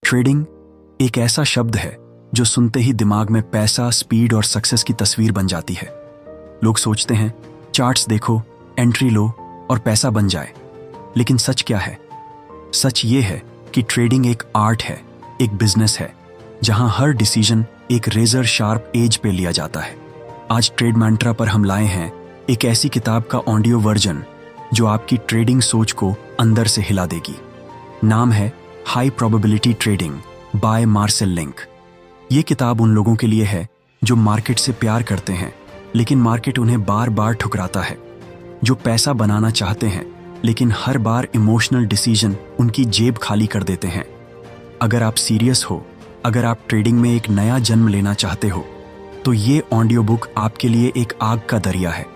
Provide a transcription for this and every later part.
Trading एक ऐसा शब्द है जो सुनते ही दिमाग में पैसा, स्पीड और सक्सेस की तस्वीर बन जाती है। लोग सोचते हैं चार्ट्स देखो, एंट्री लो और पैसा बन जाए। लेकिन सच क्या है? सच ये है कि ट्रेडिंग एक आर्ट है, एक बिजनेस है, जहां हर डिसीजन एक रेजर शार्प एज पे लिया जाता है। आज ट्रेड मंत्रा पर हम लाए हैं एक ऐसी किताब का ऑडियो वर्जन जो आपकी ट्रेडिंग सोच को अंदर से हिला देगी। नाम है high probability trading by Marcel Link. ये किताब उन लोगों के लिए है जो मार्केट से प्यार करते हैं लेकिन मार्केट उन्हें बार बार ठुकराता है, जो पैसा बनाना चाहते हैं लेकिन हर बार इमोशनल डिसीजन उनकी जेब खाली कर देते हैं। अगर आप सीरियस हो, अगर आप ट्रेडिंग में एक नया जन्म लेना चाहते हो, तो ये ऑडियो बुक आपके लिए एक आग का दरिया है।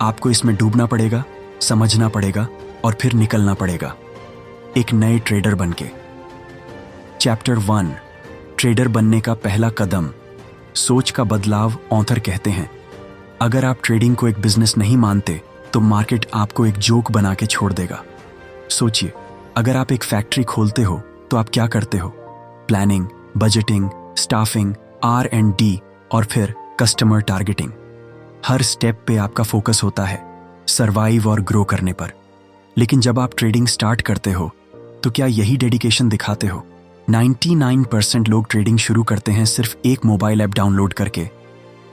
आपको इसमें डूबना पड़ेगा, समझना पड़ेगा और फिर निकलना पड़ेगा एक नए ट्रेडर बनके। चैप्टर 1, ट्रेडर बनने का पहला कदम, सोच का बदलाव। ऑथर कहते हैं अगर आप ट्रेडिंग को एक बिजनेस नहीं मानते तो मार्केट आपको एक जोक बना के छोड़ देगा। सोचिए, अगर आप एक फैक्ट्री खोलते हो तो आप क्या करते हो? प्लानिंग, बजटिंग, स्टाफिंग, R&D और फिर कस्टमर टारगेटिंग। हर स्टेप पे आपका फोकस होता है सर्वाइव और ग्रो करने पर। लेकिन जब आप ट्रेडिंग स्टार्ट करते हो तो क्या यही डेडिकेशन दिखाते हो? 99% लोग ट्रेडिंग शुरू करते हैं सिर्फ एक मोबाइल ऐप डाउनलोड करके।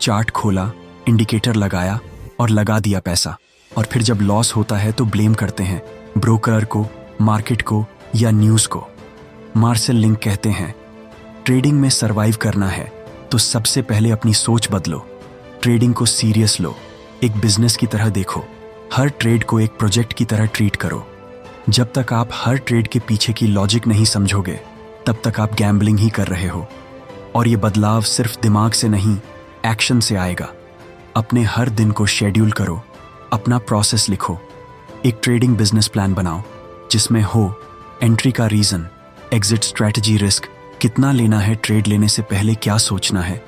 चार्ट खोला, इंडिकेटर लगाया और लगा दिया पैसा, और फिर जब लॉस होता है तो ब्लेम करते हैं ब्रोकर को, मार्केट को या न्यूज़ को। मार्सेल लिंक कहते हैं ट्रेडिंग में सर्वाइव करना है तो सबसे पहले अपनी सोच बदलो। ट्रेडिंग को सीरियस लो, एक बिजनेस की तरह देखो। हर ट्रेड को एक प्रोजेक्ट की तरह ट्रीट करो। जब तक आप हर ट्रेड के पीछे की लॉजिक नहीं समझोगे तब तक आप गैम्बलिंग ही कर रहे हो। और ये बदलाव सिर्फ दिमाग से नहीं, एक्शन से आएगा। अपने हर दिन को शेड्यूल करो, अपना प्रोसेस लिखो, एक ट्रेडिंग बिजनेस प्लान बनाओ जिसमें हो एंट्री का रीजन, एग्जिट स्ट्रेटजी, रिस्क कितना लेना है, ट्रेड लेने से पहले क्या सोचना है।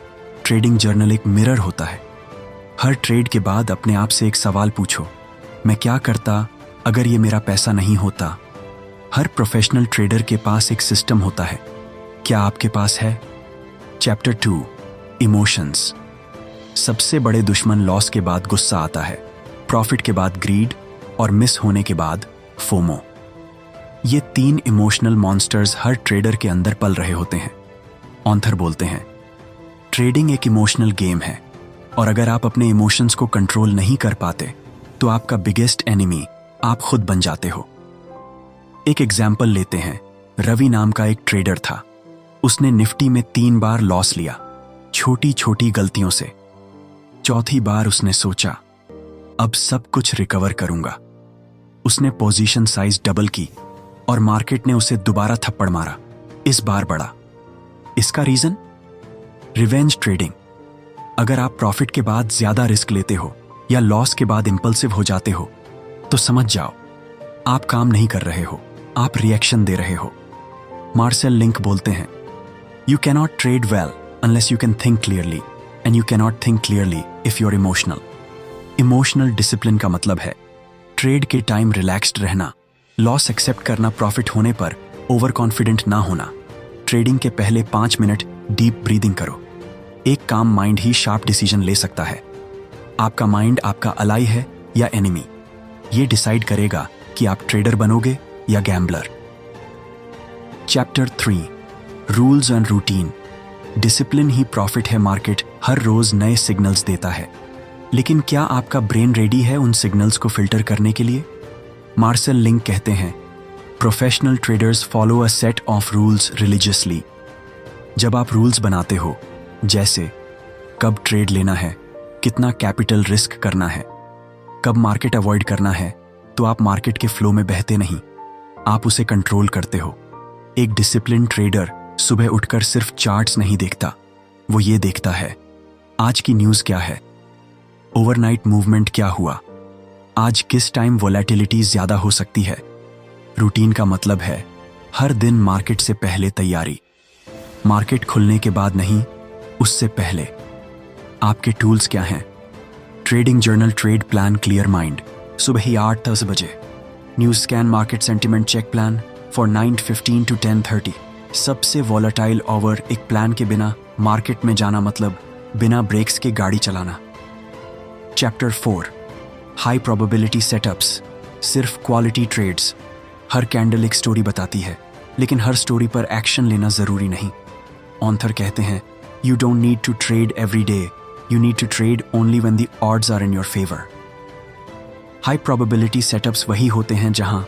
ट्रेडिंग जर्नल एक मिरर होता है। हर ट्रेड के बाद अपने आप से एक सवाल पूछो, मैं क्या करता अगर ये मेरा पैसा नहीं होता? हर प्रोफेशनल ट्रेडर के पास एक सिस्टम होता है, क्या आपके पास है? Chapter 2, emotions. सबसे बड़े दुश्मन लॉस के बाद गुस्सा आता है, प्रॉफिट के बाद ग्रीड और मिस होने के बाद फोमो। ये 3 इमोशनल मॉन्स्टर्स हर ट्रेडर के अंदर पल रहे होते हैं। ऑथर बोलते हैं ट्रेडिंग एक इमोशनल गेम है और अगर आप अपने इमोशंस को कंट्रोल नहीं कर पाते तो आपका बिगेस्ट एनिमी आप खुद बन जाते हो। एक एग्जाम्पल लेते हैं। रवि नाम का एक ट्रेडर था। उसने निफ्टी में 3 बार लॉस लिया, छोटी छोटी गलतियों से। चौथी बार उसने सोचा अब सब कुछ रिकवर करूंगा। उसने पोजीशन साइज डबल की और मार्केट ने उसे दोबारा थप्पड़ मारा, इस बार बढ़ा। इसका रीजन? Revenge trading. अगर आप प्रॉफिट के बाद ज्यादा रिस्क लेते हो या लॉस के बाद इंपल्सिव हो जाते हो तो समझ जाओ आप काम नहीं कर रहे हो, आप रिएक्शन दे रहे हो। मार्सेल लिंक बोलते हैं you cannot trade well unless you can think clearly and you cannot think clearly if you are emotional. Emotional discipline का मतलब है ट्रेड के टाइम रिलैक्स्ड रहना, लॉस एक्सेप्ट करना, प्रॉफिट होने पर ओवर कॉन्फिडेंट ना होना। ट्रेडिंग के पहले 5 मिनट डीप ब्रीदिंग करो। एक काम माइंड ही शार्प डिसीजन ले सकता है। आपका माइंड आपका अलाई है या एनिमी, ये डिसाइड करेगा कि आप ट्रेडर बनोगे या gambler. Chapter 3, rules and routine. Discipline he profit है। मार्केट हर रोज नए सिग्नल्स देता है, लेकिन क्या आपका ब्रेन रेडी है उन सिग्नल्स को फिल्टर करने के लिए? मार्सेल लिंक कहते हैं professional traders follow a set of rules religiously. जब आप रूल्स बनाते हो, जैसे कब ट्रेड लेना है, कितना कैपिटल रिस्क करना है, कब मार्केट अवॉइड करना है, तो आप मार्केट के फ्लो में बहते नहीं, आप उसे कंट्रोल करते हो। एक डिसिप्लिन ट्रेडर सुबह उठकर सिर्फ चार्ट्स नहीं देखता, वो ये देखता है आज की न्यूज़ क्या है, ओवरनाइट मूवमेंट क्या हुआ, आज किस टाइम वोलेटिलिटी ज्यादा हो सकती है। रूटीन का मतलब है हर दिन मार्केट से पहले तैयारी, मार्केट खुलने के बाद नहीं, उससे पहले। आपके टूल्स क्या हैं? Trading journal, trade plan, clear mind, सुबह ही 8-10 बजे। News scan, market sentiment check plan for 9:15 to 10:30। सबसे वॉलेटाइल ओवर एक प्लान के बिना मार्केट में जाना मतलब बिना ब्रेक्स के गाड़ी चलाना। चैप्टर 4 हाई प्रोबेबिलिटी सेटअप्स, सिर्फ क्वालिटी ट्रेड्स। हर कैंडल एक स्टोरी बताती है, लेकिन हर स्टोरी पर एक्शन लेना जरूरी नहीं। ऑथर कहते हैं, you don't need to trade every day, you need to trade only when the odds are in your favour. High probability setups वही होते हैं जहां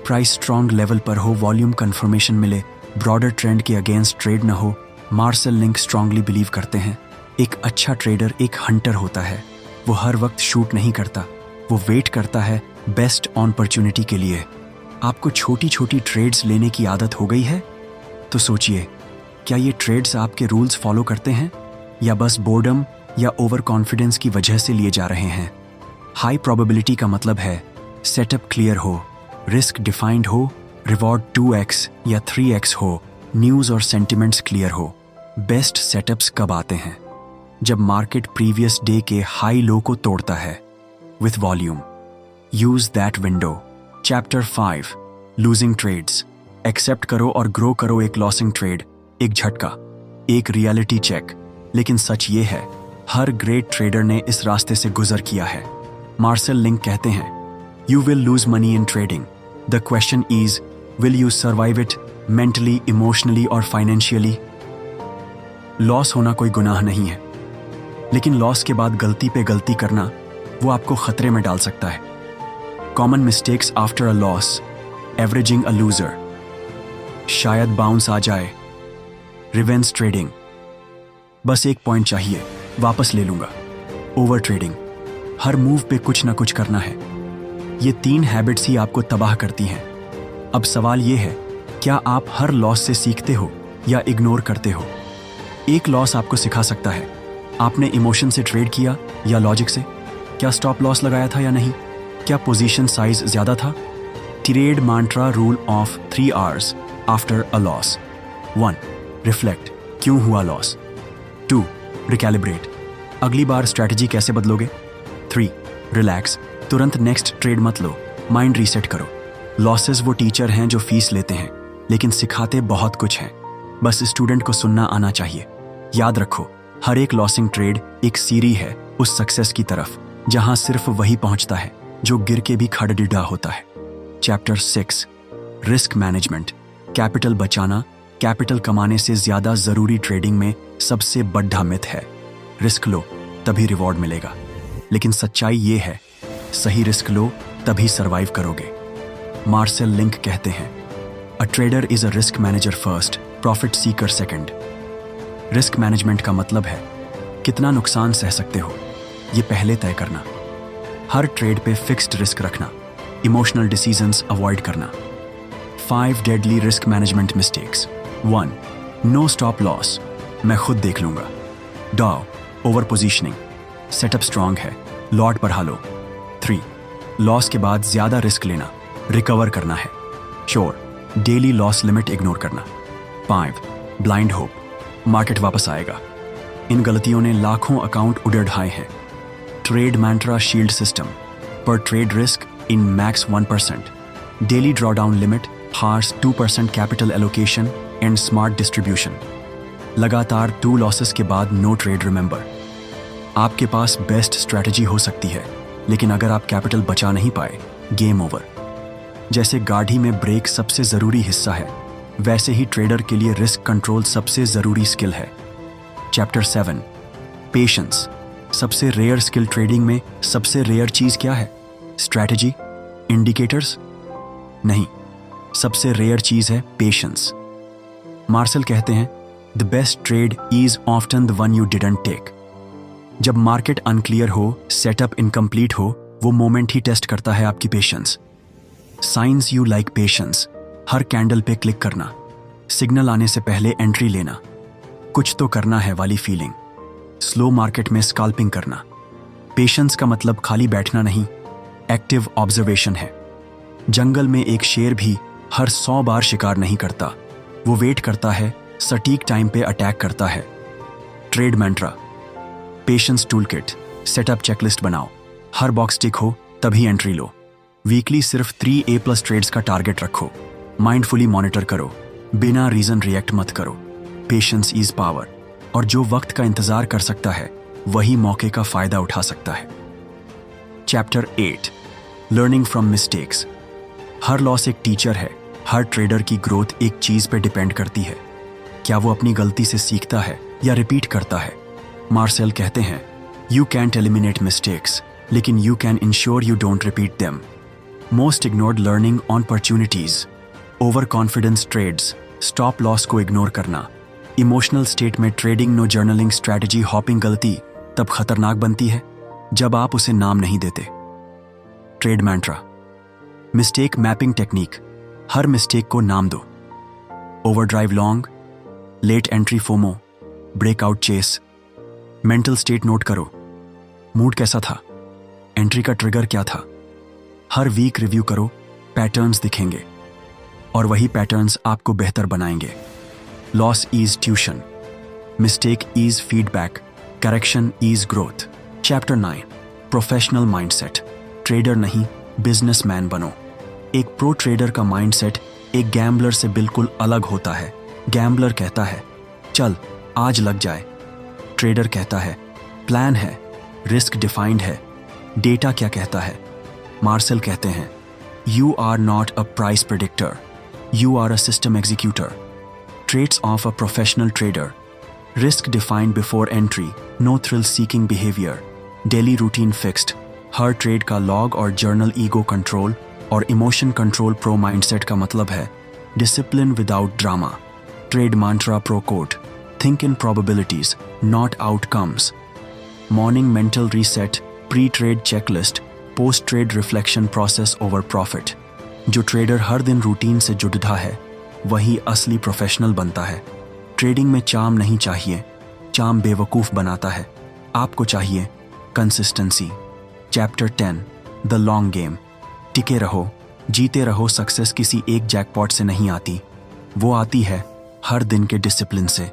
प्राइस स्ट्रॉन्ग लेवल पर हो, वॉल्यूम कंफर्मेशन मिले, ब्रॉडर ट्रेंड के अगेंस्ट ट्रेड न हो। मार्शल लिंक स्ट्रांगली बिलीव करते हैं, एक अच्छा ट्रेडर एक हंटर होता है। वो हर वक्त शूट नहीं करता, वो वेट करता है बेस्ट अपॉर्चुनिटी के लिए। आपको छोटी छोटी ट्रेड्स लेने की आदत हो गई है? तो सोचिए, क्या ये ट्रेड्स आपके रूल्स फॉलो करते हैं या बस बोर्डम या ओवर कॉन्फिडेंस की वजह से लिए जा रहे हैं? हाई प्रोबेबिलिटी का मतलब है सेटअप क्लियर हो, रिस्क डिफाइंड हो, रिवॉर्ड 2x या 3x हो, न्यूज़ और सेंटिमेंट्स क्लियर हो। बेस्ट सेटअप्स कब आते हैं? जब मार्केट प्रीवियस डे के हाई लो को तोड़ता है with volume. Use that window. Chapter 5 losing trades, accept करो और ग्रो करो एक लॉसिंग ट्रेड, एक झटका, एक रियलिटी चेक। लेकिन सच ये है, हर ग्रेट ट्रेडर ने इस रास्ते से गुजर किया है। मार्शल लिंक कहते हैं, you will lose money in trading, the question is will you survive it mentally, emotionally और फाइनेंशियली। लॉस होना कोई गुनाह नहीं है, लेकिन लॉस के बाद गलती पे गलती करना वो आपको खतरे में डाल सकता है। Common mistakes after a loss, averaging a loser, शायद बाउंस आ जाए, रिवेंज ट्रेडिंग, बस एक पॉइंट चाहिए, वापस ले लूंगा, ओवर ट्रेडिंग, हर मूव पे कुछ ना कुछ करना है। ये 3 हैबिट्स ही आपको तबाह करती हैं। अब सवाल ये है, क्या आप हर लॉस से सीखते हो या इग्नोर करते हो? एक लॉस आपको सिखा सकता है, आपने इमोशन से ट्रेड किया या लॉजिक से? क्या स्टॉप लॉस लगाया था या नहीं? क्या पोजीशन साइज ज्यादा था? Trade mantra rule of 3 hours after a loss. 1 reflect, क्यों हुआ लॉस? 2 रिकैलिब्रेट, अगली बार स्ट्रैटेजी कैसे बदलोगे? 3 रिलैक्स, तुरंत नेक्स्ट ट्रेड मत लो, माइंड रीसेट करो। लॉसेस वो टीचर हैं जो फीस लेते हैं, लेकिन सिखाते बहुत कुछ हैं। बस स्टूडेंट को सुनना आना चाहिए। याद रखो, हर एक लॉसिंग ट्रेड एक सीढ़ी है उस सक्सेस की तरफ, जहां सिर्फ वही पहुंचता है जो गिर के भी खड़डिडा होता है। चैप्टर 6 रिस्क मैनेजमेंट, कैपिटल बचाना कैपिटल कमाने से ज्यादा जरूरी ट्रेडिंग में सबसे बड़ा मिथ है। रिस्क लो तभी रिवॉर्ड मिलेगा, लेकिन सच्चाई ये है, सही रिस्क लो तभी सरवाइव करोगे। मार्शल लिंक कहते हैं, a trader is a risk manager first, profit Sikar second. Risk management का मतलब है कितना नुकसान सह सकते हो, ये पहले तय करना। हर ट्रेड पे फिक्स्ड रिस्क रखना, इमोशनल डिसीजंस अवॉइड करना। 5 deadly risk management mistakes. 1 no stop loss, मैं खुद देख लूंगा। डाउ ओवर पोजीशनिंग, सेटअप स्ट्रांग है, लॉट बढ़ा लो। 3 लॉस के बाद ज्यादा रिस्क लेना, रिकवर करना है। Sure daily loss limit ignore करना। 5 ब्लाइंड होप, मार्केट वापस आएगा। इन गलतियों ने लाखों अकाउंट उड़े ढाए हैं। Trade mantra shield system, per trade risk in max 1%, daily drawdown limit, हार्स 2% capital allocation and smart distribution. लगातार 2 लॉसेस के बाद नो ट्रेड। रिमेंबर, आपके पास बेस्ट स्ट्रैटेजी हो सकती है, लेकिन अगर आप कैपिटल बचा नहीं पाए, गेम ओवर। जैसे गाड़ी में ब्रेक सबसे जरूरी हिस्सा है, वैसे ही ट्रेडर के लिए रिस्क कंट्रोल सबसे जरूरी स्किल है। चैप्टर 7 पेशेंस, सबसे रेयर स्किल। ट्रेडिंग में सबसे रेयर चीज क्या है? Strategy, indicators? नहीं, सबसे रेयर चीज है पेशेंस। मार्शल कहते हैं, the best trade is often the one you didn't take. जब मार्केट अनक्लियर हो, सेटअप इनकम्प्लीट हो, वो मोमेंट ही टेस्ट करता है आपकी patience. Signs you lack patience, हर कैंडल पे क्लिक करना, सिग्नल आने से पहले एंट्री लेना, कुछ तो करना है वाली फीलिंग। स्लो मार्केट में स्काल्पिंग करना। पेशेंस का मतलब खाली बैठना नहीं, एक्टिव ऑब्जर्वेशन है। जंगल में एक शेर भी हर 100 बार शिकार नहीं करता, वो वेट करता है, सटीक टाइम पे अटैक करता है। Trade mantra, patience toolkit, setup checklist बनाओ, हर बॉक्स टिक हो तभी एंट्री लो। वीकली सिर्फ 3 A+ ट्रेड्स का टारगेट रखो, माइंडफुली मॉनिटर करो, बिना रीजन रिएक्ट मत करो। पेशेंस इज पावर, और जो वक्त का इंतजार कर सकता है वही मौके का फायदा उठा सकता है। Chapter 8, learning from mistakes. Her loss एक टीचर है। हर ट्रेडर की ग्रोथ एक चीज पे डिपेंड करती है, क्या वो अपनी गलती से सीखता है या रिपीट करता है। मार्सेल कहते हैं, यू कैंट एलिमिनेट मिस्टेक्स, लेकिन you can ensure you don't repeat them. Most ignored learning opportunities, over confidence trades, stop loss को इग्नोर करना, इमोशनल स्टेट में trading, no journaling, strategy hopping. गलती तब खतरनाक बनती है जब आप उसे नाम नहीं देते। Trade mantra, mistake mapping technique. हर मिस्टेक को नाम दो। Overdrive long, late entry FOMO, breakout chase. Mental state note करो, मूड कैसा था, एंट्री का ट्रिगर क्या था। हर वीक रिव्यू करो, पैटर्न्स दिखेंगे और वही पैटर्न्स आपको बेहतर बनाएंगे। Loss is tuition, mistake is feedback, correction is growth. Chapter 9, professional mindset. Trader नहीं, बिजनेसमैन बनो। एक प्रो ट्रेडर का माइंडसेट एक गैम्बलर से बिल्कुल अलग होता है। गैम्बलर कहता है, चल आज लग जाए। ट्रेडर कहता है, प्लान है, रिस्क डिफाइंड है, डेटा क्या कहता है। मार्सेल कहते हैं, you are not a price predictor, you are a system executor. Traits of a professional trader, risk defined before entry, no thrill seeking behaviour, daily routine fixed. हर trade का log और journal, ego control और emotion control. Pro mindset का मतलब है discipline without drama. Trade mantra pro quote, think in probabilities, not outcomes. Morning mental reset, pre-trade checklist, post-trade reflection process over profit. जो trader हर दिन routine से जुड़ा है वही असली प्रोफेशनल बनता है। ट्रेडिंग में चार्म नहीं चाहिए, चार्म बेवकूफ़ बनाता है। आपको चाहिए consistency. Chapter 10, the long game. टिके रहो, जीते रहो। सक्सेस किसी एक जैकपॉट से नहीं आती, वो आती है हर दिन के डिसिप्लिन से।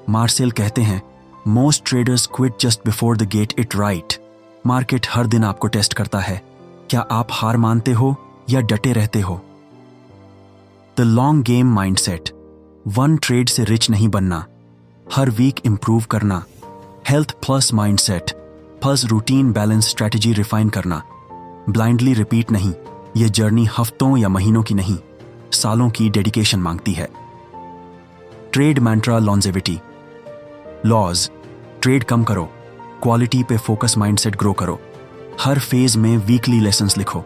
मार्सेल कहते हैं, most traders quit just before the get it right. Market हर दिन आपको टेस्ट करता है, क्या आप हार मानते हो या डटे रहते हो। The long game mindset, one trade से रिच नहीं बनना, हर वीक इंप्रूव करना। Health plus mindset, plus routine balance strategy refine करना। ब्लाइंडली रिपीट नहीं, यह जर्नी हफ्तों या महीनों की नहीं, सालों की डेडिकेशन मांगती है। Trade mantra longevity. लॉज, ट्रेड कम करो, क्वालिटी पे फोकस, माइंडसेट ग्रो करो। हर फेज में वीकली लेसन्स लिखो,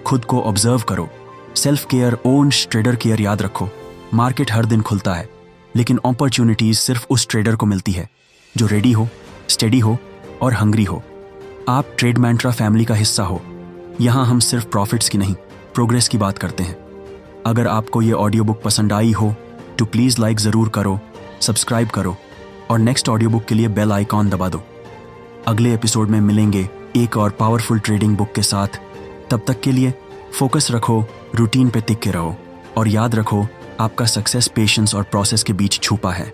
खुद को ऑब्जर्व करो। Self care, own trader care याद रखो। मार्केट हर दिन खुलता है, लेकिन अपॉर्चुनिटीज सिर्फ उस ट्रेडर को मिलती है जो रेडी हो, स्टेडी हो और हंग्री हो। आप ट्रेड मैंट्रा फैमिली का हिस्सा हो। यहाँ हम सिर्फ प्रॉफिट्स की नहीं, प्रोग्रेस की बात करते हैं। अगर आपको ये ऑडियो बुक पसंद आई हो तो प्लीज़ लाइक ज़रूर करो, सब्सक्राइब करो और नेक्स्ट ऑडियो बुक के लिए बेल आइकॉन दबा दो। अगले एपिसोड में मिलेंगे एक और पावरफुल ट्रेडिंग बुक के साथ। तब तक के लिए फोकस रखो, रूटीन पे टिके रहो और याद रखो, आपका सक्सेस पेशेंस और प्रोसेस के बीच छुपा है।